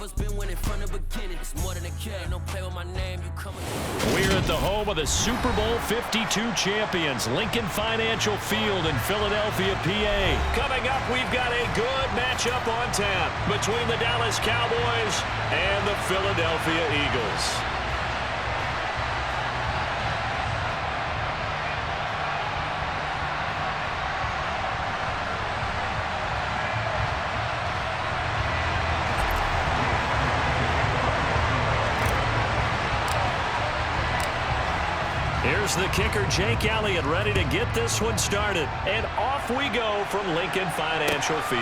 Never been winning from the beginning. It's more than a game. Don't play with my name. You coming? We're at the home of the Super Bowl 52 champions, Lincoln Financial Field in Philadelphia, PA. Coming up, we've got a good matchup on tap between the Dallas Cowboys and the Philadelphia Eagles. Here's the kicker, Jake Elliott, ready to get this one started. And off we go from Lincoln Financial Field.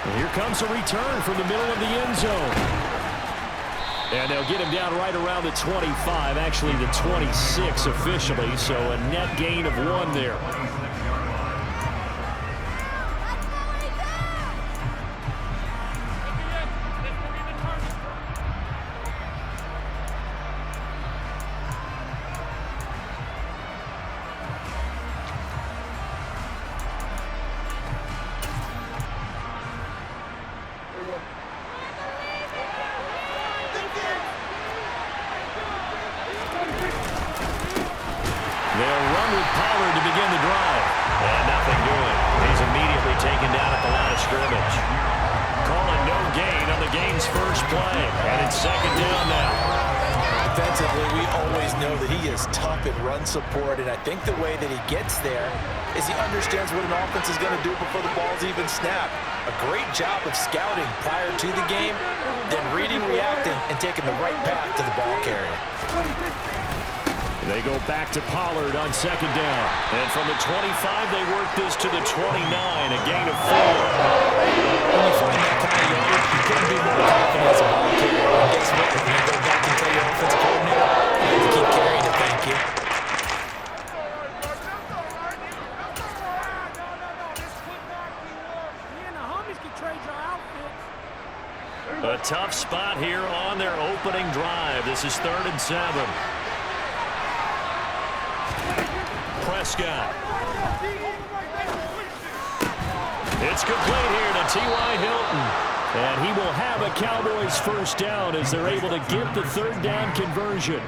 And here comes a return from the middle of the end zone. And they'll get him down right around the 25, actually the 26 officially, so a net gain of 1 there. They'll run with Pollard to begin the drive. And nothing doing. He's immediately taken down at the line of scrimmage. Calling no gain on the game's first play. And it's second down now. Defensively, we always know that he is tough in run support. And I think the way that he gets there is he understands what an offense is going to do before the ball's even snapped. A great job of scouting prior to the game, then reading, reacting, and taking the right path to the ball carrier. They go back to Pollard on second down. And from the 25, they work this to the 29, a gain of 4. When you find that kind of yardage, you couldn't be more confident as a ball carrier. And guess what? When you go back and tell your offensive coordinator, you have to keep carrying it, thank you. A tough spot here on their opening drive. This is 3rd and 7. Prescott. It's complete here to T.Y. Hilton. And he will have a Cowboys first down as they're able to get the 3rd down conversion.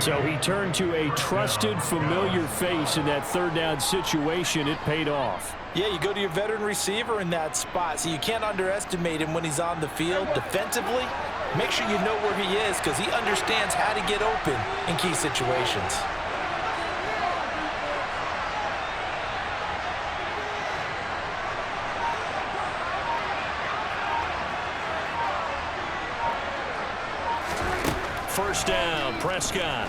So he turned to a trusted, familiar face in that 3rd down situation. It paid off. Yeah, you go to your veteran receiver in that spot, so you can't underestimate him when he's on the field. Defensively, make sure you know where he is because he understands how to get open in key situations. First down, Prescott.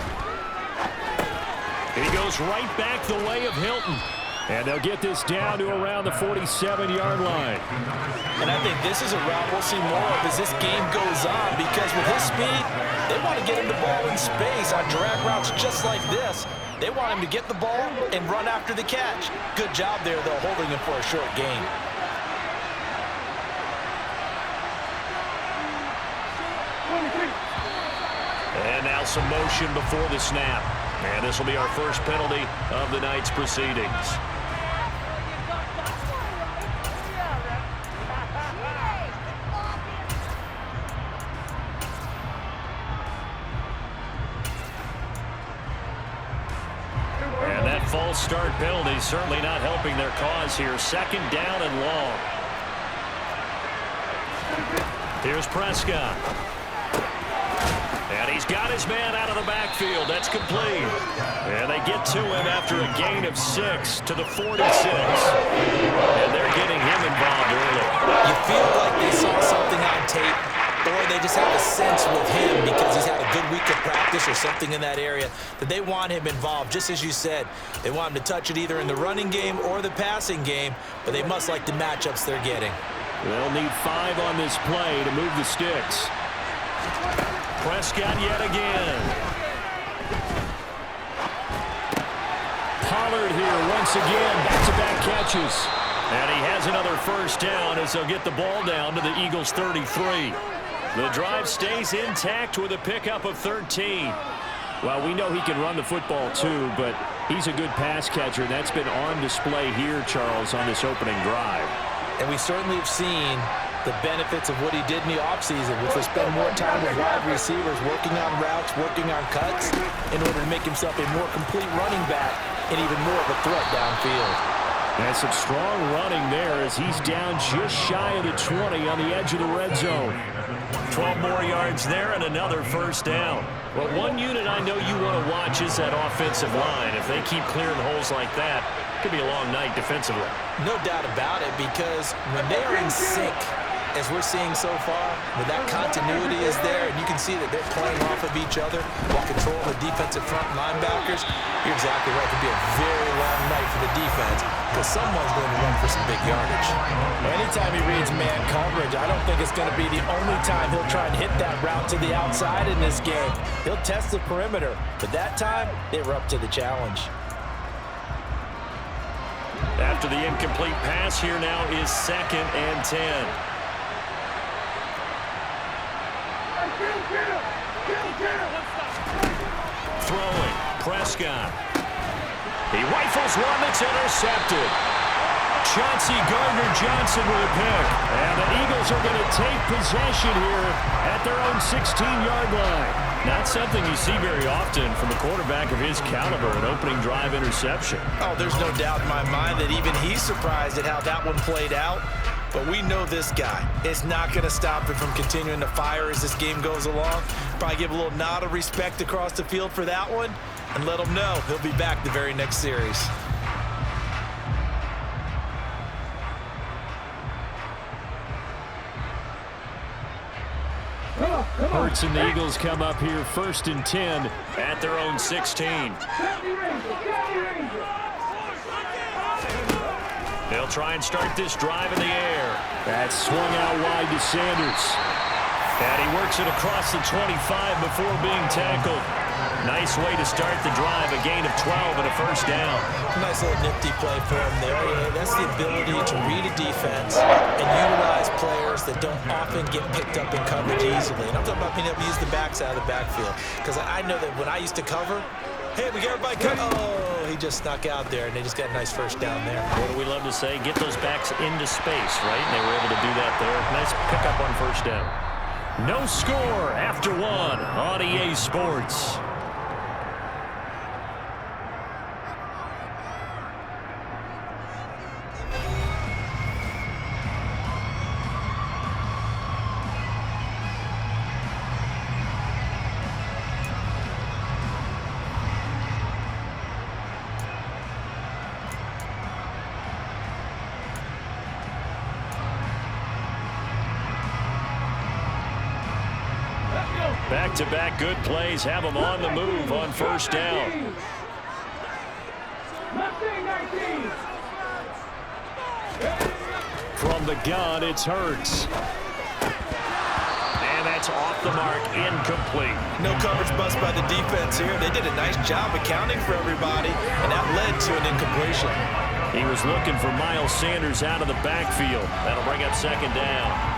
He goes right back the way of Hilton. And they'll get this down to around the 47-yard line. And I think this is a route we'll see more of as this game goes on because with his speed, they want to get him the ball in space on drag routes just like this. They want him to get the ball and run after the catch. Good job there, though, holding him for a short gain. And now some motion before the snap. And this will be our first penalty of the night's proceedings. And that false start penalty certainly not helping their cause here. 2nd down and long. Here's Prescott. And he's got his man out of the backfield. That's complete. And they get to him after a gain of 6 to the 46. And they're getting him involved early. You feel like they saw something on tape, or they just have a sense with him because he's had a good week of practice or something in that area that they want him involved. Just as you said, they want him to touch it either in the running game or the passing game, but they must like the matchups they're getting. They'll need 5 on this play to move the sticks. Prescott yet again. Pollard here once again, back-to-back catches. And he has another first down as they'll get the ball down to the Eagles' 33. The drive stays intact with a pickup of 13. Well, we know he can run the football too, but he's a good pass catcher, and that's been on display here, Charles, on this opening drive. And we certainly have seen the benefits of what he did in the offseason, which was spend more time with wide receivers, working on routes, working on cuts, in order to make himself a more complete running back and even more of a threat downfield. And some strong running there as he's down just shy of the 20 on the edge of the red zone. 12 more yards there and another first down. Well, one unit I know you want to watch is that offensive line. If they keep clearing holes like that, it could be a long night defensively. No doubt about it, because when they are in sync, as we're seeing so far, when that continuity is there, and you can see that they're playing off of each other while controlling the defensive front linebackers, you're exactly right. It could be a very long night for the defense because someone's going to run for some big yardage. Anytime he reads man coverage, I don't think it's going to be the only time he'll try and hit that route to the outside in this game. He'll test the perimeter, but that time, they were up to the challenge. After the incomplete pass, here now is 2nd and 10. Throwing, Prescott. He rifles one that's intercepted. Chauncey Gardner-Johnson with a pick. And the Eagles are going to take possession here at their own 16-yard line. Not something you see very often from a quarterback of his caliber, an opening drive interception. Oh, there's no doubt in my mind that even he's surprised at how that one played out. But we know this guy is not going to stop him from continuing to fire as this game goes along. Probably give a little nod of respect across the field for that one and let him know he'll be back the very next series. Hurts and the Eagles come up here 1st and 10 at their own 16. They'll try and start this drive in the air. That's swung out wide to Sanders. And he works it across the 25 before being tackled. Nice way to start the drive, a gain of 12 and a first down. Nice little nifty play for him there. Yeah, that's the ability to read a defense and utilize players that don't often get picked up in coverage easily. And I'm talking about being able to use the backside of the backfield. Because I know that when I used to cover, hey, we got everybody covered. Oh, he just snuck out there, and they just got a nice first down there. What do we love to say? Get those backs into space, right? And they were able to do that there. Nice pickup on first down. No score after one on EA Sports. Back-to-back good plays have them on the move on first down. From the gun, it's Hurts. And that's off the mark, incomplete. No coverage bust by the defense here. They did a nice job accounting for everybody, and that led to an incompletion. He was looking for Miles Sanders out of the backfield. That'll bring up 2nd down.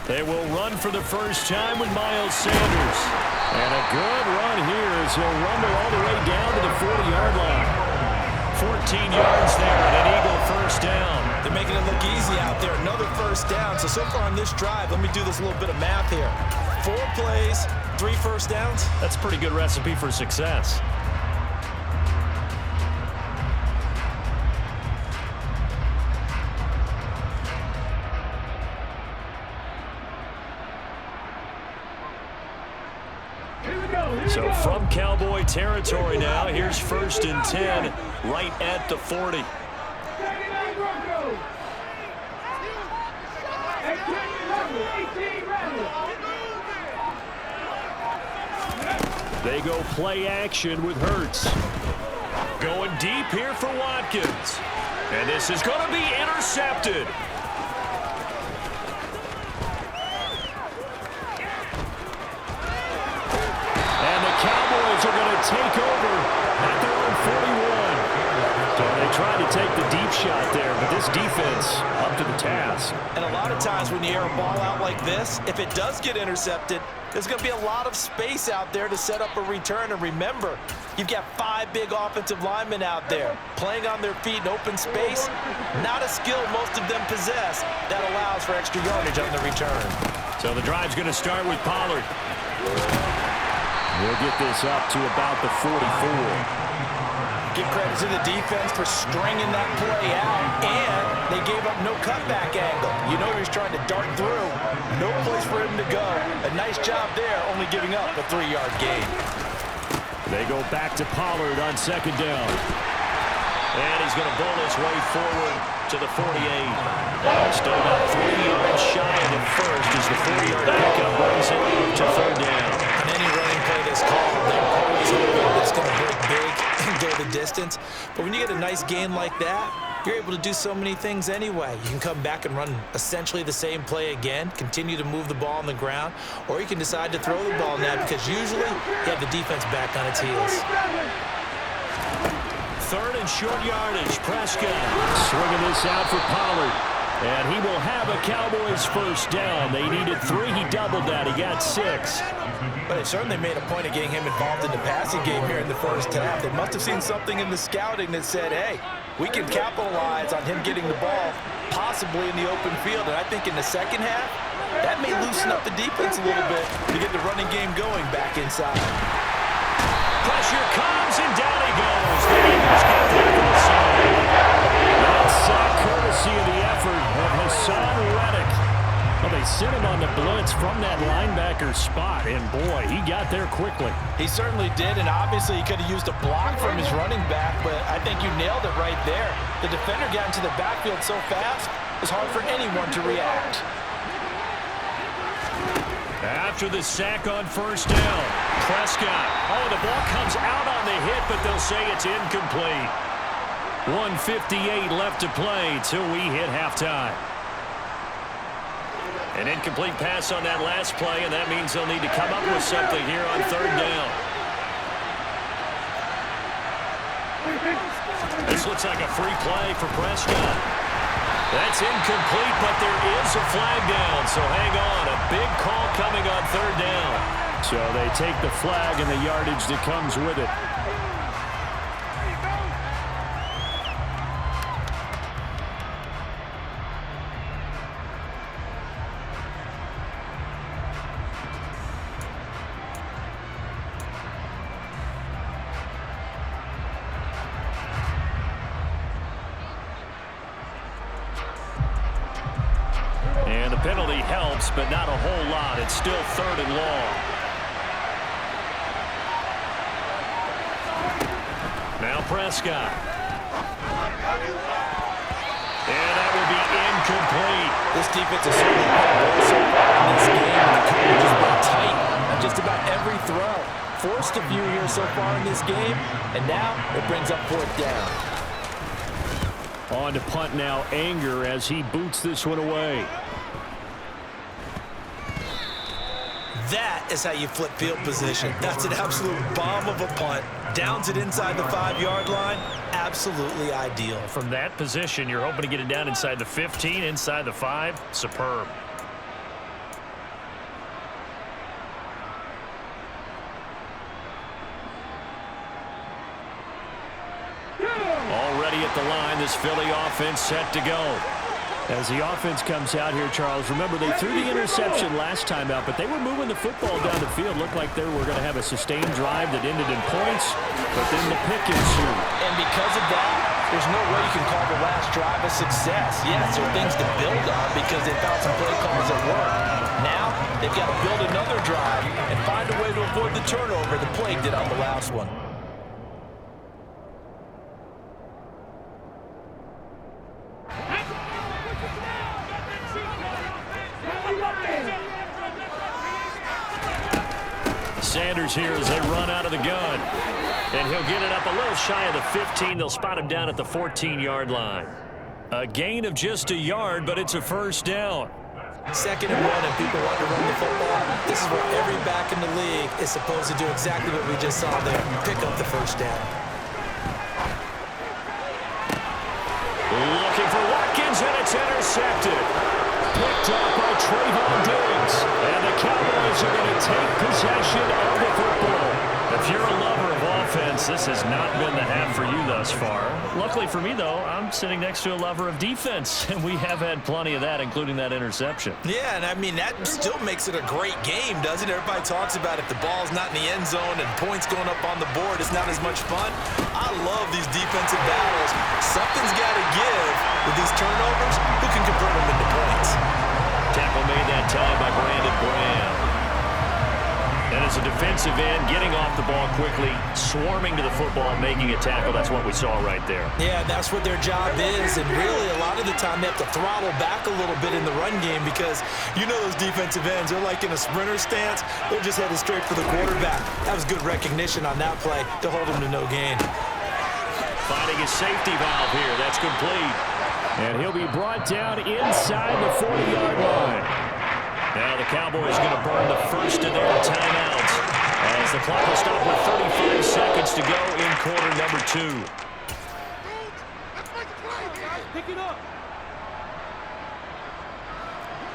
They will run for the first time with Miles Sanders. And a good run here as he'll rumble all the way down to the 40-yard line. 14 yards there and an Eagle first down. They're making it look easy out there. Another first down. So far on this drive, let me do this little bit of math here. 4 plays, 3 first downs. That's a pretty good recipe for success. So from Cowboy territory now, here's 1st and 10 right at the 40. They go play action with Hurts. Going deep here for Watkins. And this is going to be intercepted. Raiders are going to take over at their own 41. So they tried to take the deep shot there, but this defense up to the task. And a lot of times when you air a ball out like this, if it does get intercepted, there's going to be a lot of space out there to set up a return. And remember, you've got 5 big offensive linemen out there playing on their feet in open space. Not a skill most of them possess that allows for extra yardage on the return. So the drive's going to start with Pollard. We'll get this up to about the 44. Give credit to the defense for stringing that play out, and they gave up no cutback angle. You know he was trying to dart through. No place for him to go. A nice job there, only giving up a 3-yard gain. They go back to Pollard on second down. And he's going to bull his way forward to the 48. Still about 3 yards shy of the first as the 40-yard pickup brings it to third down. On any running play that's called, they're always hoping it's going to break big and go the distance. But when you get a nice gain like that, you're able to do so many things anyway. You can come back and run essentially the same play again, continue to move the ball on the ground, or you can decide to throw the ball now because usually you have the defense back on its heels. Third and short yardage. Prescott swinging this out for Pollard. And he will have a Cowboys first down. They needed 3. He doubled that. He got 6. But they certainly made a point of getting him involved in the passing game here in the first half. They must have seen something in the scouting that said, hey, we can capitalize on him getting the ball possibly in the open field. And I think in the second half, that may loosen up the defense a little bit to get the running game going back inside. Pressure comes, and down he goes. The Eagles get there for the side. That's courtesy of the effort of Hassan Reddick. Well, they sent him on the blitz from that linebacker spot, and boy, he got there quickly. He certainly did, and obviously he could have used a block from his running back, but I think you nailed it right there. The defender got into the backfield so fast, it was hard for anyone to react. After the sack on first down, Prescott. Oh, the ball comes out on the hit, but they'll say it's incomplete. 1:58 left to play till we hit halftime. An incomplete pass on that last play, and that means they'll need to come up with something here on third down. This looks like a free play for Prescott. That's incomplete, but there is a flag down, so hang on. A big call coming on third down. So they take the flag and the yardage that comes with it. And the penalty helps, but not a whole lot. It's still third and long. Now Prescott. And that will be incomplete. This defense is certainly playing well so far in this game, and the coverage has been tight on just about every throw. Forced a few here so far in this game, and now it brings up fourth down. On to punt now, Anger, as he boots this one away. That is how you flip field position. That's an absolute bomb of a punt. Downs it inside the 5-yard line. Absolutely ideal. From that position, you're hoping to get it down inside the 15, inside the 5. Superb. Already at the line, this Philly offense set to go. As the offense comes out here, Charles, remember they threw the interception last time out, but they were moving the football down the field. Looked like they were going to have a sustained drive that ended in points, but then the pick ensued. And because of that, there's no way you can call the last drive a success. Yes, there are things to build on because they found some play calls that work. Now, they've got to build another drive and find a way to avoid the turnover the plague did on the last one. Sanders here as they run out of the gun. And he'll get it up a little shy of the 15. They'll spot him down at the 14-yard line. A gain of just a yard, but it's a first down. 2nd and 1 and people want to run the football. This is where every back in the league is supposed to do exactly what we just saw there, pick up the first down. Looking for Watkins, and it's intercepted. Picked up by Trayvon Diggs. And the Cowboys are going to take possession of the football. If you're a lover of offense, this has not been the half for you thus far. Luckily for me, though, I'm sitting next to a lover of defense, and we have had plenty of that, including that interception. Yeah, and I mean, that still makes it a great game, doesn't it? Everybody talks about if the ball's not in the end zone and points going up on the board, it's not as much fun. I love these defensive battles. Something's got to give with these turnovers. Who can convert them into points? Tackle made that time by Brandon Graham. And as a defensive end, getting off the ball quickly, swarming to the football, making a tackle, that's what we saw right there. Yeah, that's what their job is, and really a lot of the time they have to throttle back a little bit in the run game because you know those defensive ends, they're like in a sprinter stance. They're just headed straight for the quarterback. That was good recognition on that play to hold him to no gain. Finding his safety valve here. That's complete. And he'll be brought down inside the 40-yard line. Now the Cowboys going to burn the first of their timeouts as the clock will stop with 35 seconds to go in quarter number 2. Pick it up.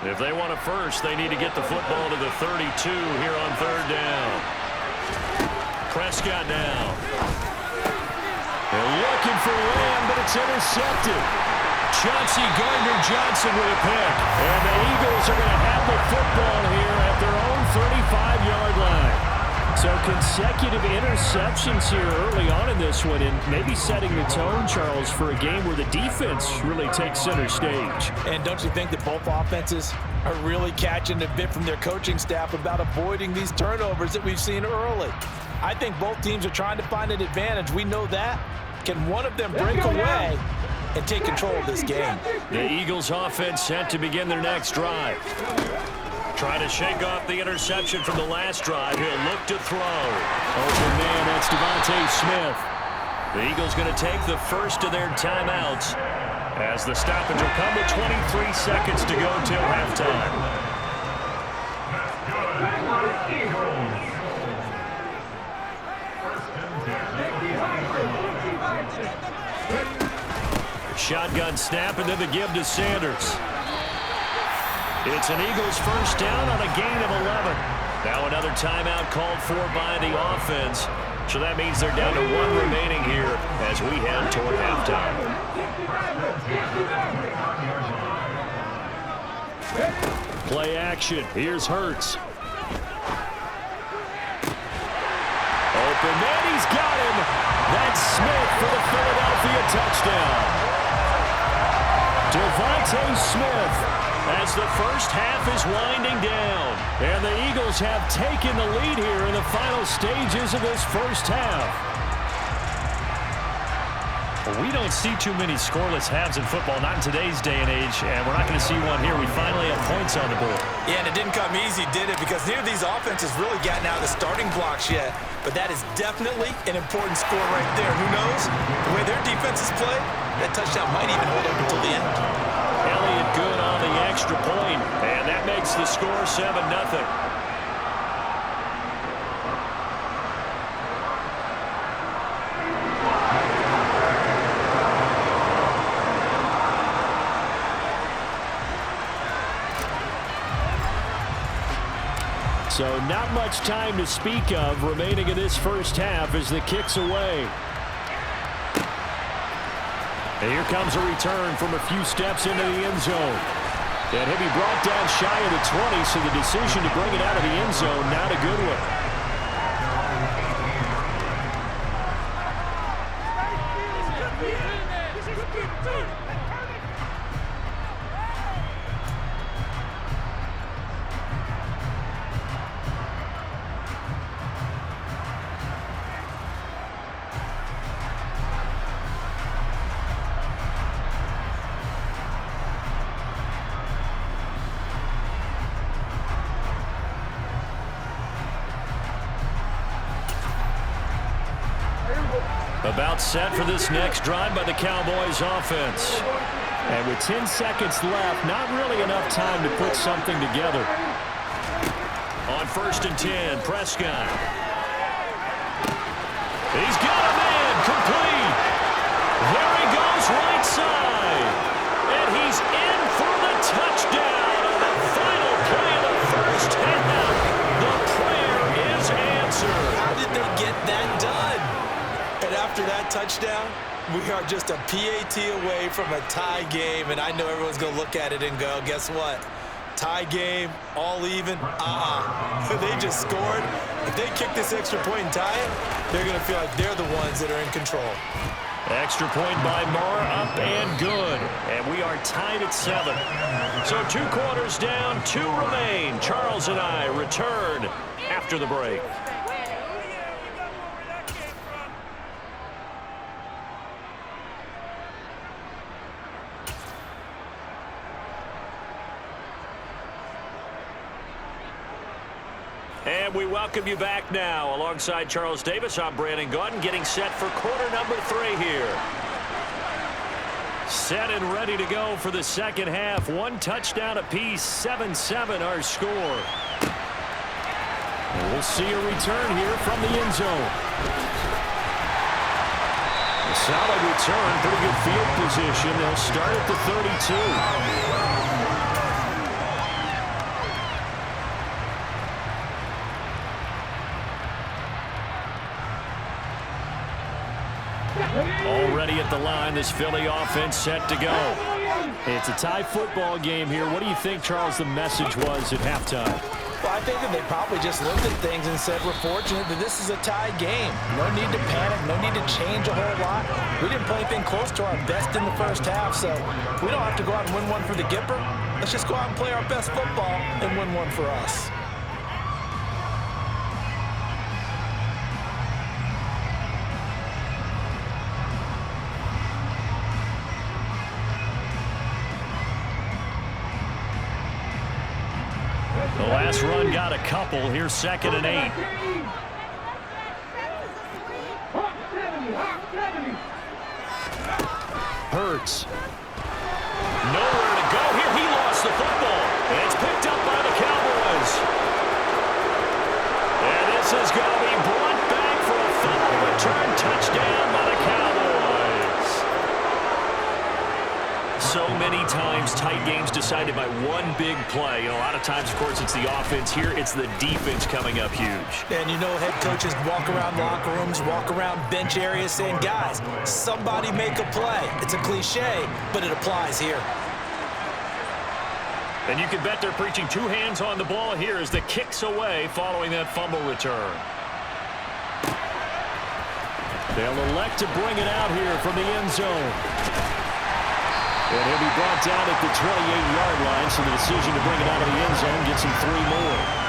If they want a first, they need to get the football to the 32 here on 3rd down. Prescott now. They're looking for Lamb, but it's intercepted. Chauncey Gardner-Johnson with a pick. And the Eagles are going to have the football here at their own 35-yard line. So consecutive interceptions here early on in this one, and maybe setting the tone, Charles, for a game where the defense really takes center stage. And don't you think that both offenses are really catching a bit from their coaching staff about avoiding these turnovers that we've seen early? I think both teams are trying to find an advantage. We know that. Can one of them break away and take control of this game? The Eagles offense set to begin their next drive. Trying to shake off the interception from the last drive. He'll look to throw. Open man, that's Devontae Smith. The Eagles going to take the first of their timeouts as the stoppage will come with 23 seconds to go till halftime. Shotgun snap and then the give to Sanders. It's an Eagles first down on a gain of 11. Now another timeout called for by the offense. So that means they're down to 1 remaining here as we head toward halftime. Play action. Here's Hurts. Open man, he's got him. That's Smith for the Philadelphia touchdown. Devontae Smith as the first half is winding down. And the Eagles have taken the lead here in the final stages of this first half. We don't see too many scoreless halves in football, not in today's day and age, and we're not going to see one here. We finally have points on the board. Yeah, and it didn't come easy, did it? Because neither of these offenses really gotten out of the starting blocks yet. But that is definitely an important score right there. Who knows? The way their defenses play, that touchdown might even hold up until the end. Elliott good on the extra point, and that makes the score 7-0. So not much time to speak of remaining in this first half as the kick's away. And here comes a return from a few steps into the end zone. And he'll be brought down shy of the 20, so the decision to bring it out of the end zone, not a good one. About set for this next drive by the Cowboys offense. And with 10 seconds left, not really enough time to put something together. On 1st and 10, Prescott. He's got a man, complete. There he goes, right side. And he's in for the touchdown on the final play of the first half. The prayer is answered. How did they get that done? And after that touchdown, we are just a PAT away from a tie game, and I know everyone's going to look at it and go, guess what? Tie game, all even, They just scored. If they kick this extra point and tie it, they're going to feel like they're the ones that are in control. Extra point by Moore, up and good. And we are tied at 7. So 2 quarters down, 2 remain. Charles and I return after the break. And we welcome you back now. Alongside Charles Davis, I'm Brandon Gaudin, getting set for quarter number 3 here. Set and ready to go for the second half. 1 touchdown apiece, 7-7 our score. And we'll see a return here from the end zone. A solid return, pretty good field position. They'll start at the 32. Already at the line, this Philly offense set to go. It's a tie football game here. What do you think, Charles, the message was at halftime? Well, I think that they probably just looked at things and said, we're fortunate that this is a tie game. No need to panic, no need to change a whole lot. We didn't play anything close to our best in the first half, so we don't have to go out and win one for the Gipper. Let's just go out and play our best football and win one for us. The last run got a couple. Here's 2nd and 8. Hurts. Nowhere to go here. He lost the football. And it's picked up by the Cowboys. And this is going to be brought back for a fumble return touchdown by the Cowboys. So many times tight games decided by one big play. A lot of times, of course, it's the offense. Here, it's the defense coming up huge. And you know head coaches walk around locker rooms, walk around bench areas saying, guys, somebody make a play. It's a cliche, but it applies here. And you can bet they're preaching 2 hands on the ball here as the kick's away following that fumble return. They'll elect to bring it out here from the end zone. And he'll be brought down at the 28-yard line, so the decision to bring it out of the end zone gets him 3 more.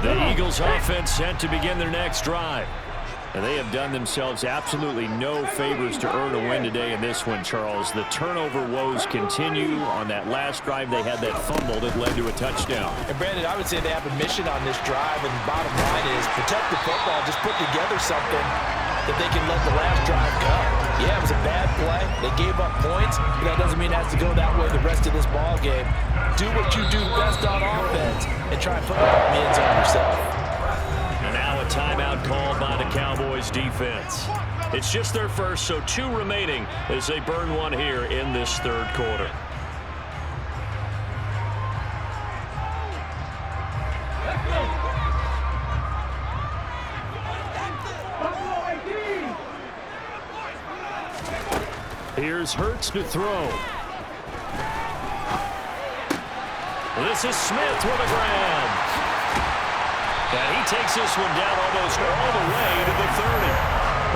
The Eagles offense set to begin their next drive. And they have done themselves absolutely no favors to earn a win today in this one, Charles. The turnover woes continue. On that last drive, they had that fumble that led to a touchdown. And, Brandon, I would say they have a mission on this drive, and the bottom line is protect the football. Just put together something that they can let the last drive go. Yeah, it was a bad play. They gave up points, but that doesn't mean it has to go that way the rest of this ball game. Do what you do best on offense and try and put it on the end zone yourself. And now a timeout called by the Cowboys defense. It's just their first, so 2 remaining as they burn one here in this third quarter. Here's Hurts to throw. This is Smith with a grab. And he takes this one down almost all the way to the 30.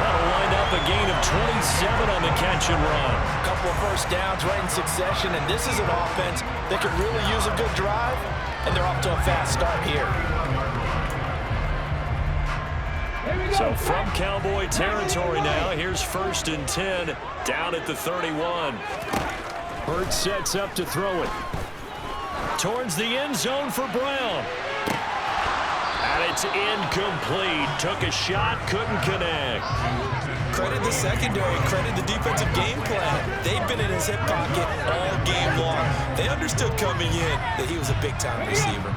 That'll wind up a gain of 27 on the catch and run. A couple of first downs right in succession, and this is an offense that could really use a good drive, and they're off to a fast start here. So from Cowboy territory now, here's 1st and 10 down at the 31. Hurts sets up to throw it. Towards the end zone for Brown. And it's incomplete. Took a shot, couldn't connect. Credit the secondary, credit the defensive game plan. They've been in his hip pocket all game long. They understood coming in that he was a big-time receiver.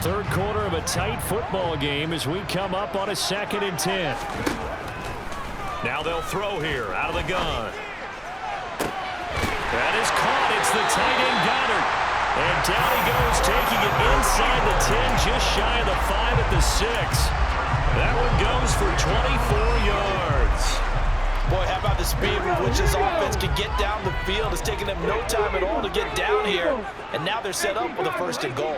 Third quarter of a tight football game as we come up on a 2nd and 10. Now they'll throw here out of the gun. That is caught. It's the tight end Goddard. And down he goes, taking it inside the 10, just shy of the 5 at the 6. That one goes for 24 yards. Boy, how about the speed with which this offense can get down the field? It's taken them no time at all to get down here. And now they're set up with a 1st and goal.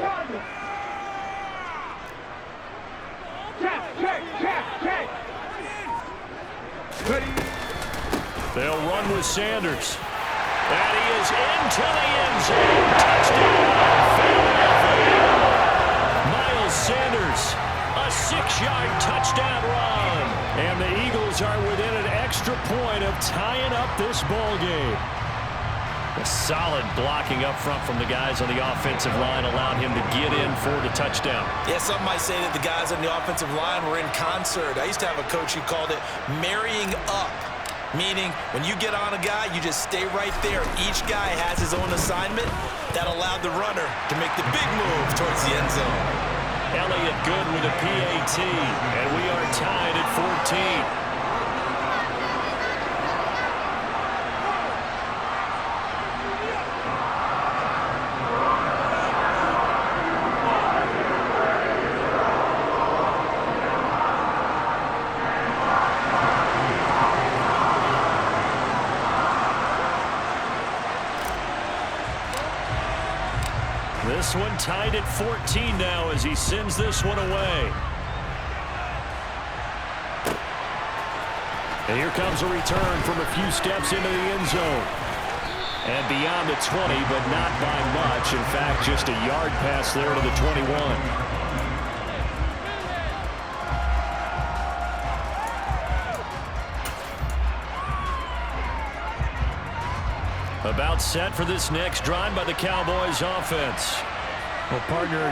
They'll run with Sanders. And he is into the end zone. Touchdown, Philadelphia. Miles Sanders, a 6-yard touchdown run. And the Eagles are within an extra point of tying up this ball game. A solid blocking up front from the guys on the offensive line allowed him to get in for the touchdown. Yeah, some might say that the guys on the offensive line were in concert. I used to have a coach who called it marrying up, meaning when you get on a guy, you just stay right there. Each guy has his own assignment. That allowed the runner to make the big move towards the end zone. Elliott good with a PAT, and we are tied at 14. This one tied at 14 now as he sends this one away. And here comes a return from a few steps into the end zone. And beyond the 20, but not by much. In fact, just a yard pass there to the 21. About set for this next drive by the Cowboys offense. Well, partner,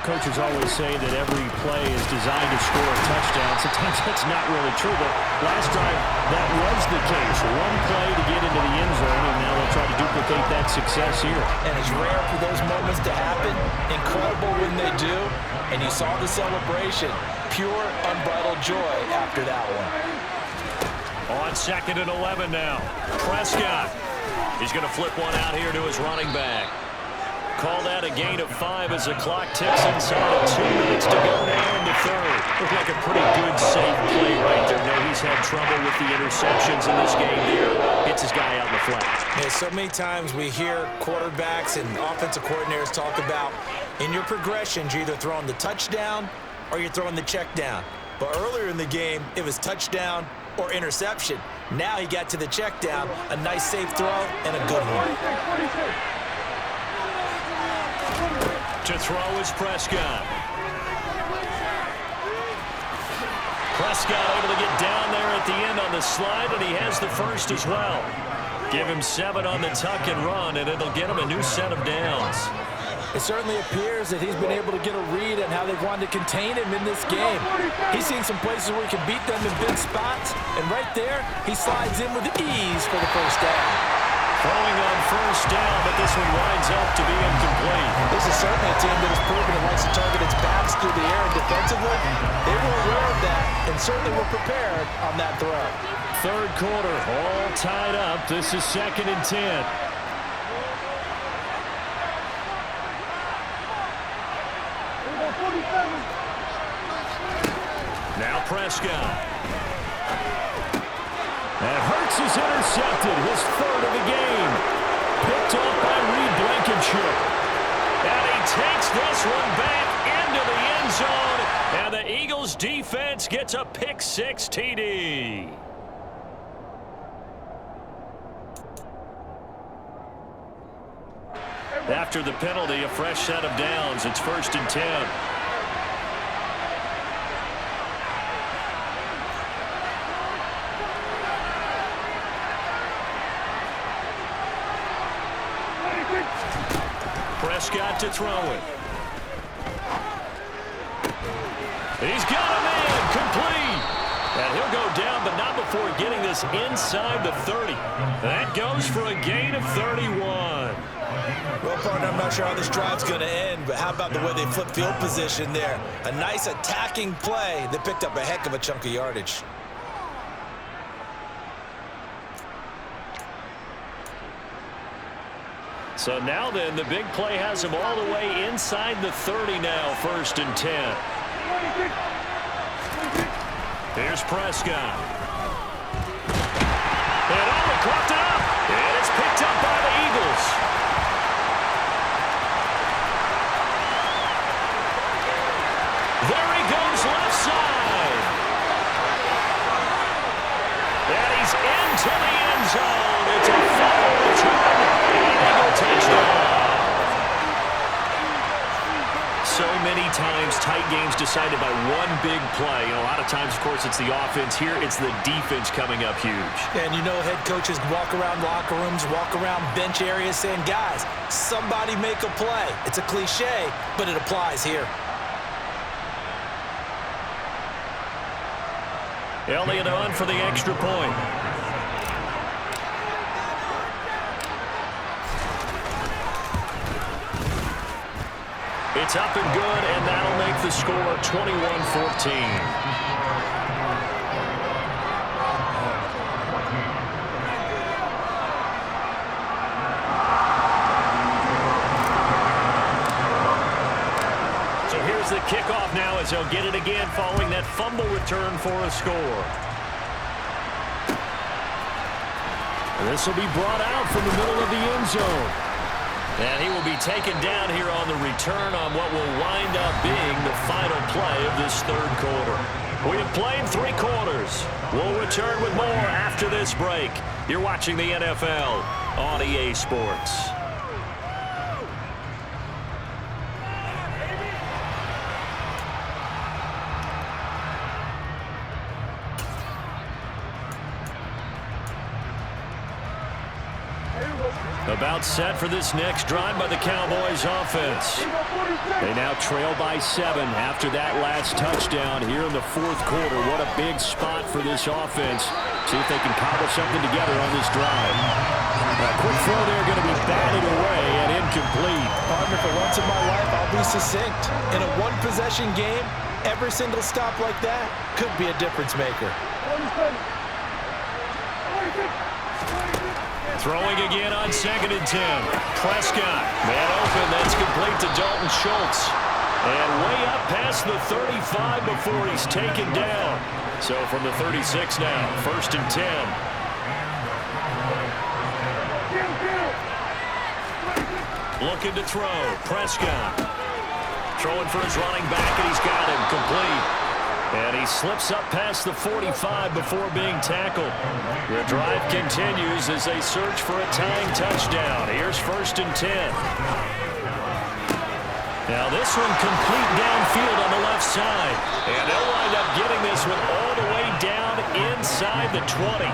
coaches always say that every play is designed to score a touchdown. Sometimes that's not really true, but last drive, that was the case. One play to get into the end zone, and now they'll try to duplicate that success here. And it's rare for those moments to happen. Incredible when they do. And you saw the celebration. Pure, unbridled joy after that one. On 2nd and 11 now. Prescott. He's going to flip one out here to his running back. Call that a gain of 5 as the clock ticks inside of 2 minutes to go now in the 3rd. Looked like a pretty good, safe play right there. No, he's had trouble with the interceptions in this game here. Hits his guy out in the flat. Yeah, so many times we hear quarterbacks and offensive coordinators talk about in your progressions, you're either throwing the touchdown or you're throwing the check down. But earlier in the game, it was touchdown or interception. Now he got to the check down, a nice safe throw, and a good one. To throw is Prescott. Prescott able to get down there at the end on the slide, and he has the first as well. Give him 7 on the tuck and run, and it'll get him a new set of downs. It certainly appears that he's been able to get a read on how they've wanted to contain him in this game. He's seen some places where he can beat them in big spots, and right there, he slides in with ease for the first down. Throwing on first down, but this one winds up to be incomplete. This is certainly a team that has proven it likes to target its backs through the air and defensively. They were aware of that and certainly were prepared on that throw. Third quarter, all tied up. This is 2nd and 10. Now Prescott. And Hurts is intercepted, his 3rd of the game. Picked off by Reed Blankenship. And he takes this one back into the end zone. And the Eagles defense gets a pick 6 TD. After the penalty, a fresh set of downs. It's 1st and 10. Prescott to throw it. He's got a man complete. And he'll go down, but not before getting this inside the 30. That goes for a gain of 31. Well, partner, I'm not sure how this drive's going to end, but how about the way they flip field position there? A nice attacking play that picked up a heck of a chunk of yardage. So now then, the big play has him all the way inside the 30 now, 1st and 10. Here's Prescott. And only caught it up. And it's picked up by the Eagles. There he goes, left side. And he's into the end zone. It's a fumble return. And Eagle touchdown. So many times, tight games decided by one big play. A lot of times, of course, it's the offense. Here, it's the defense coming up huge. And you know head coaches walk around locker rooms, walk around bench areas saying, guys, somebody make a play. It's a cliche, but it applies here. Elliott on for the extra point. It's up and good, and that'll make the score 21-14. So here's the kickoff now as they'll get it again following that fumble return for a score. And this will be brought out from the middle of the end zone. And he will be taken down here on the return on what will wind up being the final play of this 3rd quarter. We have played 3 quarters. We'll return with more after this break. You're watching the NFL on EA Sports. About set for this next drive by the Cowboys offense. They now trail by 7 after that last touchdown here in the 4th quarter. What a big spot for this offense. See if they can cobble something together on this drive. A quick throw there going to be batted away and incomplete. Partner, for once in my life, I'll be succinct. In a one-possession game, every single stop like that could be a difference maker. Throwing again on 2nd and 10. Prescott, man open, that's complete to Dalton Schultz. And way up past the 35 before he's taken down. So from the 36 now, 1st and 10. Looking to throw, Prescott. Throwing for his running back, and he's got him complete. And he slips up past the 45 before being tackled. The drive continues as they search for a tying touchdown. Here's 1st and 10. Now this one complete downfield on the left side. And they'll wind up getting this one all the way down inside the 20.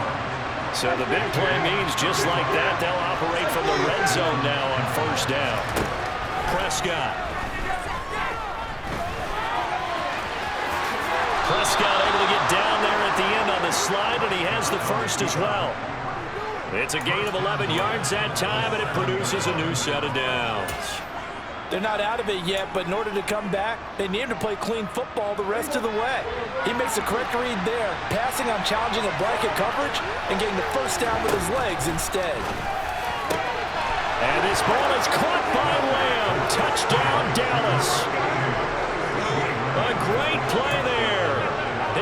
So the big play means just like that, they'll operate from the red zone now on 1st down. Prescott. Prescott able to get down there at the end on the slide, and he has the 1st as well. It's a gain of 11 yards that time, and it produces a new set of downs. They're not out of it yet, but in order to come back, they need to play clean football the rest of the way. He makes the correct read there, passing on challenging a blanket coverage and getting the 1st down with his legs instead. And this ball is caught by Lamb. Touchdown, Dallas. A great play there.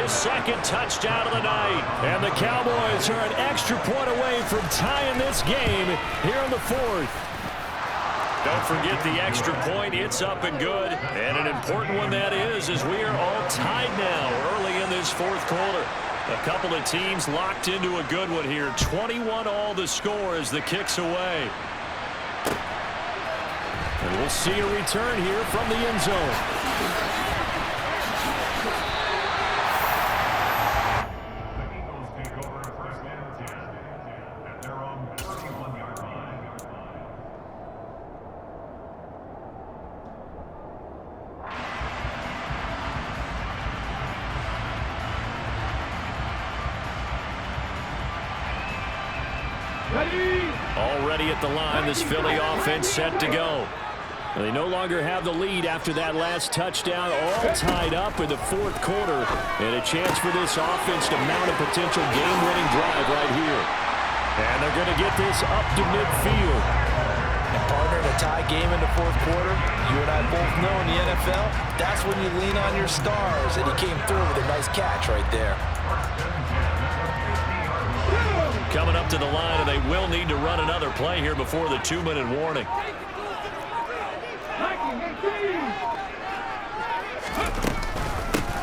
His 2nd touchdown of the night. And the Cowboys are an extra point away from tying this game here in the 4th. Don't forget the extra point. It's up and good. And an important one that is, as we are all tied now early in this 4th quarter. A couple of teams locked into a good one here. 21 all the score as the kick's away. And we'll see a return here from the end zone. Already at the line, this Philly offense set to go. They no longer have the lead after that last touchdown, all tied up in the fourth quarter. And a chance for this offense to mount a potential game-winning drive right here. And they're going to get this up to midfield. And partner, in a tie game in the fourth quarter, you and I both know in the NFL, that's when you lean on your stars. And he came through with a nice catch right there. Coming up to the line, and they will need to run another play here before the 2-minute warning.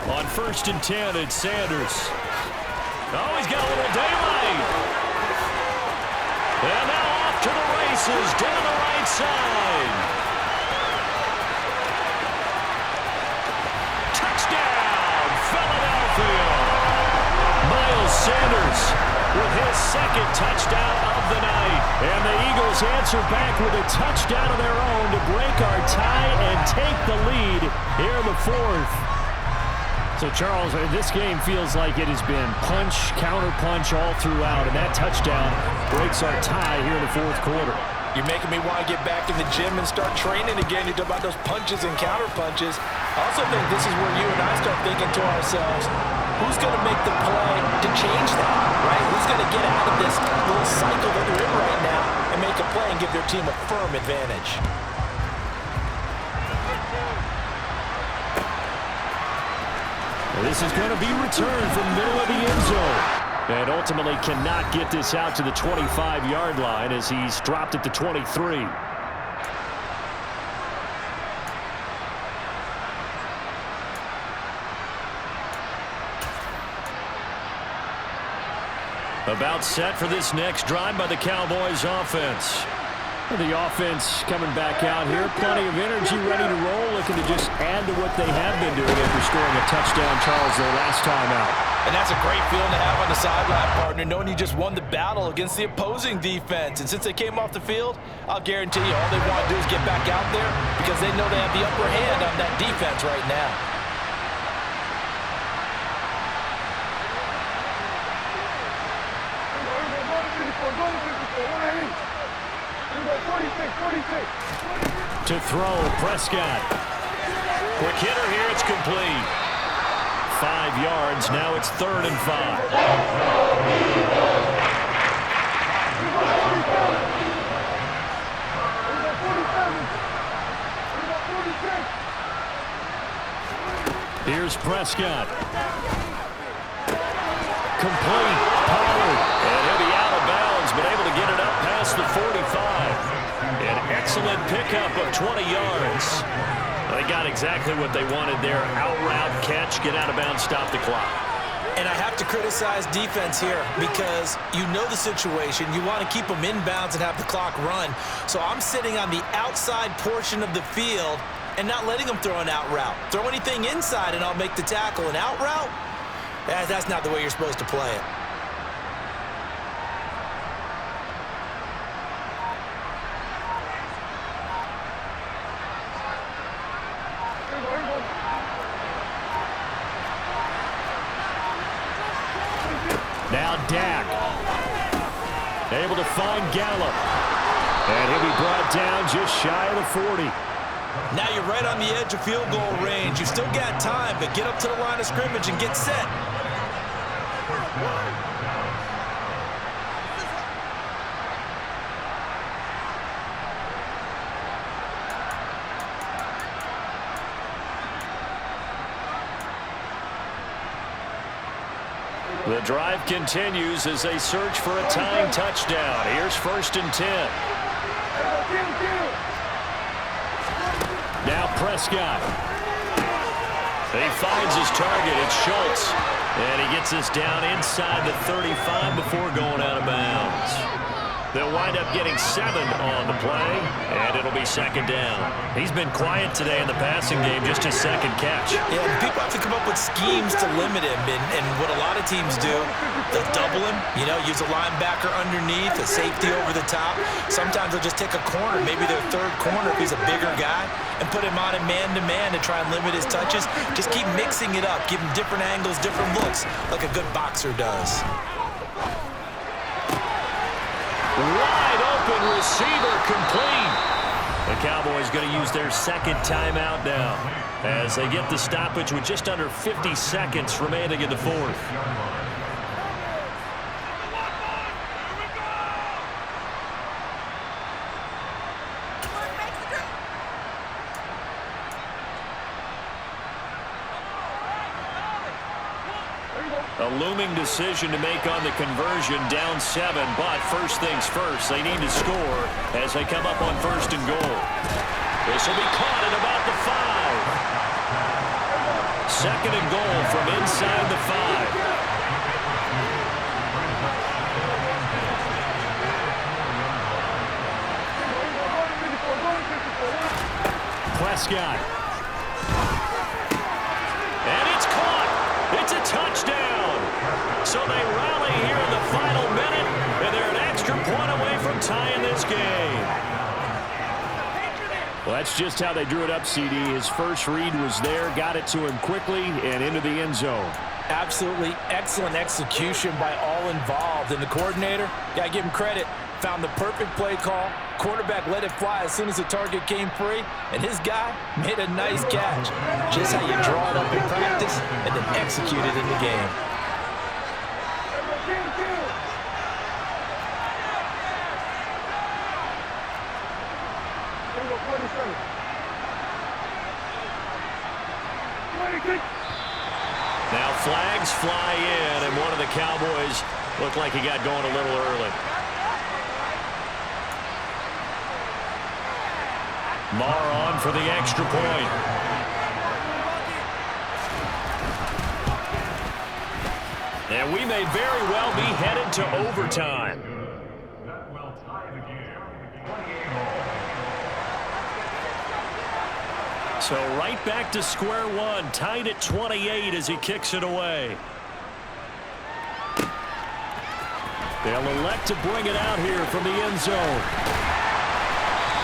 On 1st and 10, it's Sanders. Oh, he's got a little daylight. And now off to the races down the right side. Touchdown, Philadelphia. Miles Sanders with his second touchdown of the night. And the Eagles answer back with a touchdown of their own to break our tie and take the lead here in the fourth. So, Charles, this game feels like it has been punch, counter-punch all throughout, and that touchdown breaks our tie here in the fourth quarter. You're making me want to get back in the gym and start training again. You talk about those punches and counter-punches. I also think this is where you and I start thinking to ourselves, who's going to make the play to change that, right? Who's going to get out of this little cycle that they're in right now and make a play and give their team a firm advantage? This is going to be returned from the middle of the end zone. And ultimately cannot get this out to the 25-yard line as he's dropped it to 23. About set for this next drive by the Cowboys offense. The offense coming back out here. Plenty of energy, ready to roll, looking to just add to what they have been doing after scoring a touchdown, Charles, their last time out. And that's a great feeling to have on the sideline, partner, knowing you just won the battle against the opposing defense. And since they came off the field, I'll guarantee you all they want to do is get back out there because they know they have the upper hand on that defense right now. To throw, Prescott. Quick hitter here, it's complete. 5 yards, now it's 3rd and 5. Here's Prescott. Complete. Pollard. And he'll be out of bounds, but able to get it up past the 45. An excellent pickup of 20 yards. They got exactly what they wanted there. Out route, catch, get out of bounds, stop the clock. And I have to criticize defense here because you know the situation. You want to keep them inbounds and have the clock run. So I'm sitting on the outside portion of the field and not letting them throw an out route. Throw anything inside and I'll make the tackle. An out route? That's not the way you're supposed to play it. Now Dak. Able to find Gallup. And he'll be brought down just shy of the 40. Now you're right on the edge of field goal range. You still got time, but get up to the line of scrimmage and get set. The drive continues as they search for a tying touchdown. Here's 1st and 10. Now Prescott. He finds his target. It's Schultz. And he gets us down inside the 35 before going out of bounds. They'll wind up getting 7 on the play, and it'll be second down. He's been quiet today in the passing game, just his second catch. Yeah, people have to come up with schemes to limit him, and what a lot of teams do, they'll double him, use a linebacker underneath, a safety over the top. Sometimes they'll just take a corner, maybe their third corner if he's a bigger guy, and put him on a man-to-man to try and limit his touches. Just keep mixing it up, give him different angles, different looks, like a good boxer does. Wide open receiver complete. The Cowboys going to use their second timeout now as they get the stoppage with just under 50 seconds remaining in the fourth. A looming decision to make on the conversion, down 7, but first things first, they need to score as they come up on first and goal. This will be caught at about the 5. Second and goal from inside the 5. Prescott. And it's caught. It's a touchdown. So they rally here in the final minute, and they're an extra point away from tying this game. Well, that's just how they drew it up, CD. His first read was there, got it to him quickly, and into the end zone. Absolutely excellent execution by all involved. And the coordinator, got to give him credit, found the perfect play call. Quarterback let it fly as soon as the target came free, and his guy made a nice catch. Just how you draw it up in practice and then execute it in the game. Now flags fly in, and one of the Cowboys looked like he got going a little early. Marr on for the extra point. And we may very well be headed to overtime. So right back to square one, tied at 28 as he kicks it away. They'll elect to bring it out here from the end zone.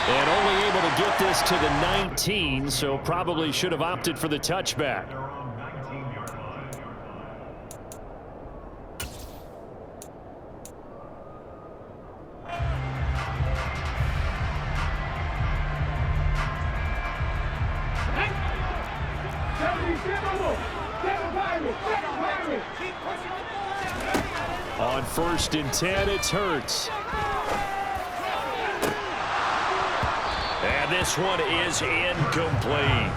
And only able to get this to the 19, so probably should have opted for the touchback. On first and 10, it's Hurts. And this one is incomplete.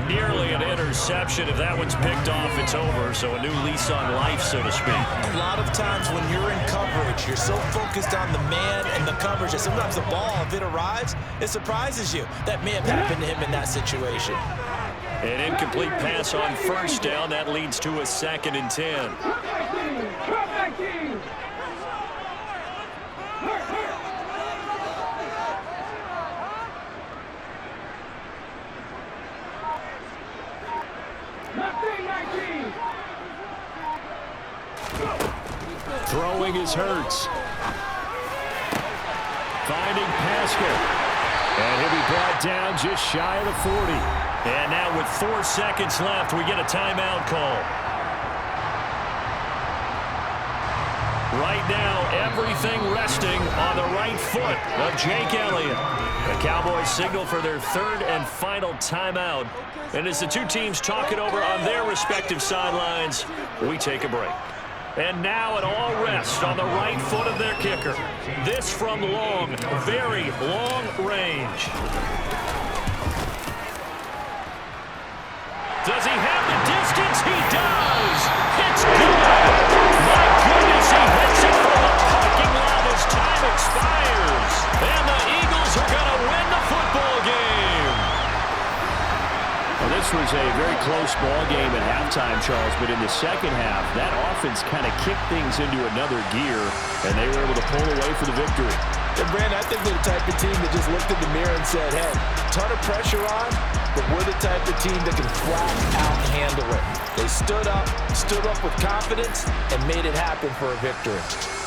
Nearly an interception. If that one's picked off, it's over. So a new lease on life, so to speak. A lot of times when you're in coverage, you're so focused on the man and the coverage that sometimes the ball, if it arrives, it surprises you. That may have happened to him in that situation. An incomplete pass on first down. That leads to a 2nd and 10. Throwing is Hurts. Finding Pascal. And he'll be brought down just shy of the 40. And now with 4 seconds left, we get a timeout call. Right now, everything resting on the right foot of Jake Elliott. The Cowboys signal for their 3rd and final timeout. And as the two teams talk it over on their respective sidelines, we take a break. And now it all rests on the right foot of their kicker. This from long, very long range. Does he have the distance? He does! It's good! My goodness, he hits it from the parking lot as time expires. And the Eagles are going to win the football game. Well, this was a very close ball game at halftime, Charles, but in the second half, that offense kind of kicked things into another gear, and they were able to pull away for the victory. And Brandon, I think they're the type of team that just looked in the mirror and said, hey, ton of pressure on, but we're the type of team that can flat out handle it. They stood up with confidence, and made it happen for a victory.